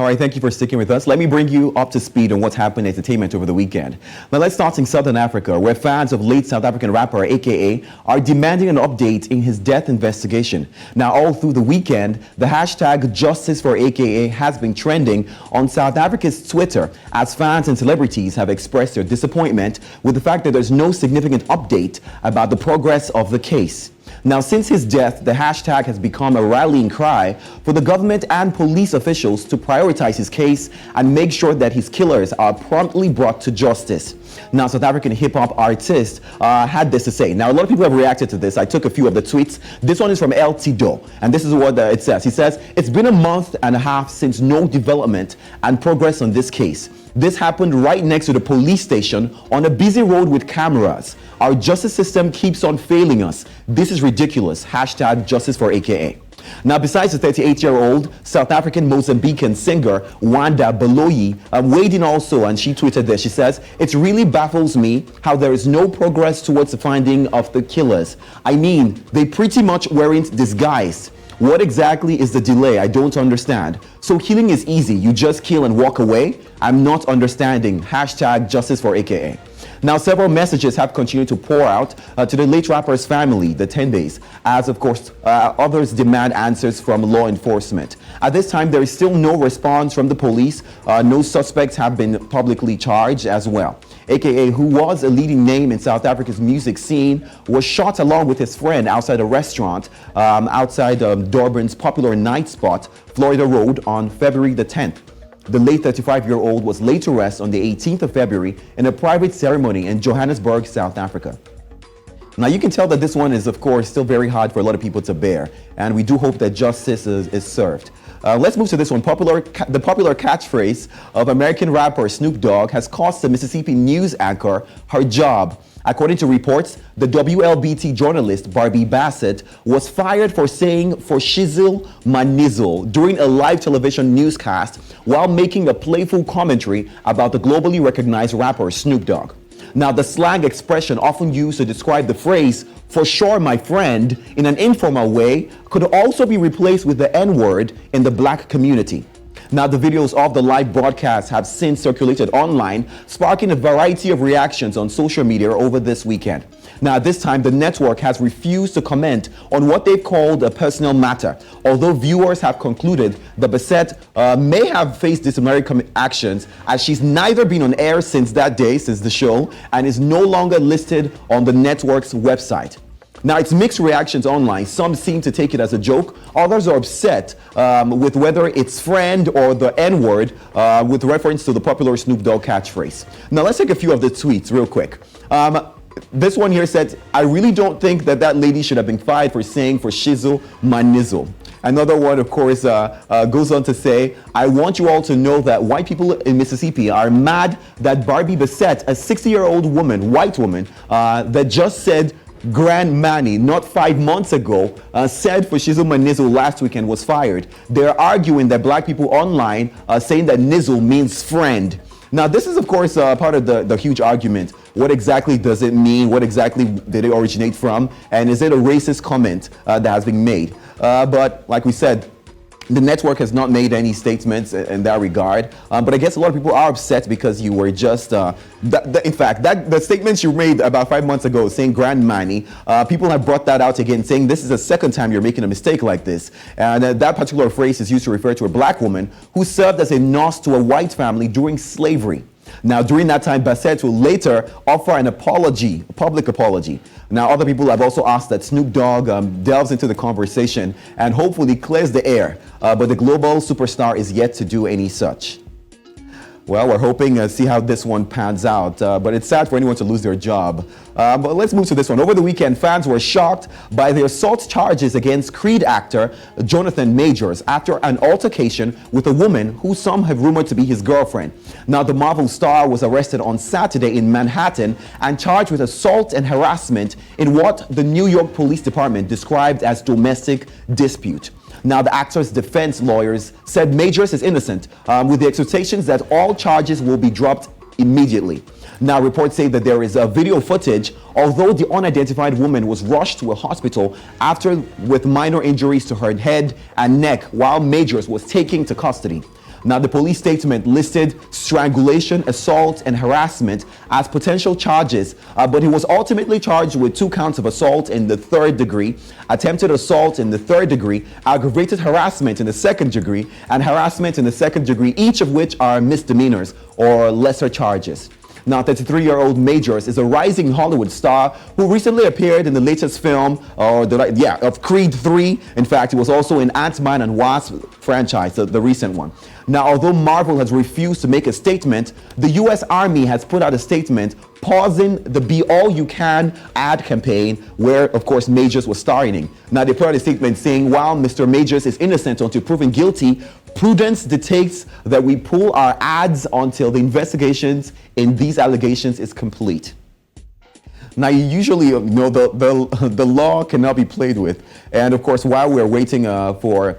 All right, thank you for sticking with us. Let me bring you up to speed on what's happened in entertainment over the weekend. Now, let's start in Southern Africa, where fans of late South African rapper AKA are demanding an update in his death investigation. Now, all through the weekend, the hashtag Justice for AKA has been trending on South Africa's Twitter as fans and celebrities have expressed their disappointment with the fact that there's no significant update about the progress of the case. Now, since his death, the hashtag has become a rallying cry for the government and police officials to prioritize his case and make sure that his killers are promptly brought to justice. Now, South African hip-hop artist had this to say. Now, a lot of people have reacted to this. I took a few of the tweets. This one is from El Tido, and this is what it says. He says, "It's been a month and a half since no development and progress on this case. This happened right next to the police station on a busy road with cameras. Our justice system keeps on failing us. This is ridiculous. Hashtag Justice for AKA." Now, besides the 38-year-old South African Mozambican singer Wanda Baloyi, weighed in also, and she tweeted this. She says, "It really baffles me how there is no progress towards the finding of the killers. I mean, they pretty much weren't disguised. What exactly is the delay? I don't understand. So killing is easy. You just kill and walk away? I'm not understanding. Hashtag Justice for AKA." Now, several messages have continued to pour out to the late rapper's family, the Tembes, as of course others demand answers from law enforcement. At this time, there is still no response from the police. No suspects have been publicly charged as well. AKA, who was a leading name in South Africa's music scene, was shot along with his friend outside a restaurant outside Durban's popular night spot, Florida Road, on February the 10th. The late 35-year-old was laid to rest on the 18th of February in a private ceremony in Johannesburg, South Africa. Now, you can tell that this one is, of course, still very hard for a lot of people to bear, and we do hope that justice is served. Let's move to this one. The popular catchphrase of American rapper Snoop Dogg has cost the Mississippi news anchor her job. According to reports, the WLBT journalist Barbie Bassett was fired for saying "for shizzle my nizzle" during a live television newscast while making a playful commentary about the globally recognized rapper Snoop Dogg. Now, the slang expression often used to describe the phrase "for sure my friend" in an informal way could also be replaced with the N-word in the black community. Now, the videos of the live broadcast have since circulated online, sparking a variety of reactions on social media over this weekend. Now, at this time, the network has refused to comment on what they've called a personal matter, although viewers have concluded that Bassett may have faced disciplinary actions as she's neither been on air since that day, since the show, and is no longer listed on the network's website. Now, it's mixed reactions online. Some seem to take it as a joke. Others are upset with whether it's friend or the N-word with reference to the popular Snoop Dogg catchphrase. Now, let's take a few of the tweets real quick. This one here said, "I really don't think that lady should have been fired for saying "for shizzle my nizzle." Another one, of course, goes on to say, "I want you all to know that white people in Mississippi are mad that Barbie Bassett, a 60-year-old woman, white woman, that just said Grand Manny not 5 months ago said "for shizzle my nizzle" last weekend was fired. They're arguing that black people online are saying that nizzle means friend." Now, this is, of course, part of the huge argument. What exactly does it mean? What exactly did it originate from? And is it a racist comment that has been made? But like we said, the network has not made any statements in that regard, but I guess a lot of people are upset because you were just, in fact, the statements you made about 5 months ago saying Grand Manny, people have brought that out again, saying this is the second time you're making a mistake like this. And that particular phrase is used to refer to a black woman who served as a nurse to a white family during slavery. Now, during that time, Bassett will later offer an apology, a public apology. Now, other people have also asked that Snoop Dogg delves into the conversation and hopefully clears the air, but the global superstar is yet to do any such. Well, we're hoping to see how this one pans out, but it's sad for anyone to lose their job. But let's move to this one. Over the weekend, fans were shocked by the assault charges against Creed actor Jonathan Majors after an altercation with a woman who some have rumored to be his girlfriend. Now, the Marvel star was arrested on Saturday in Manhattan and charged with assault and harassment in what the New York Police Department described as domestic dispute. Now, the actor's defense lawyers said Majors is innocent, with the expectations that all charges will be dropped immediately. Now, reports say that there is video footage, although the unidentified woman was rushed to a hospital with minor injuries to her head and neck while Majors was taken to custody. Now, the police statement listed strangulation, assault, and harassment as potential charges, but he was ultimately charged with 2 counts of assault in the 3rd degree, attempted assault in the 3rd degree, aggravated harassment in the 2nd degree, and harassment in the 2nd degree, each of which are misdemeanors or lesser charges. Now, 33-year-old Majors is a rising Hollywood star who recently appeared in the latest film of Creed 3. In fact, he was also in Ant-Man and Wasp franchise, the recent one. Now, although Marvel has refused to make a statement, the U.S. Army has put out a statement pausing the Be All You Can ad campaign where, of course, Majors was starring in. Now, they put out a statement saying, while Mr. Majors is innocent until proven guilty, prudence dictates that we pull our ads until the investigations in these allegations is complete. Now, usually, the law cannot be played with. And of course, while we're waiting for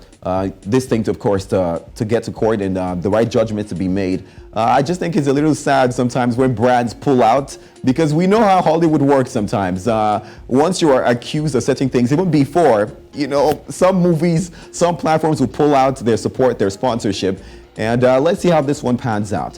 this thing to, of course, to get to court and the right judgment to be made, I just think it's a little sad sometimes when brands pull out, because we know how Hollywood works sometimes. Once you are accused of certain things, even before, some movies, some platforms will pull out their support, their sponsorship. And let's see how this one pans out.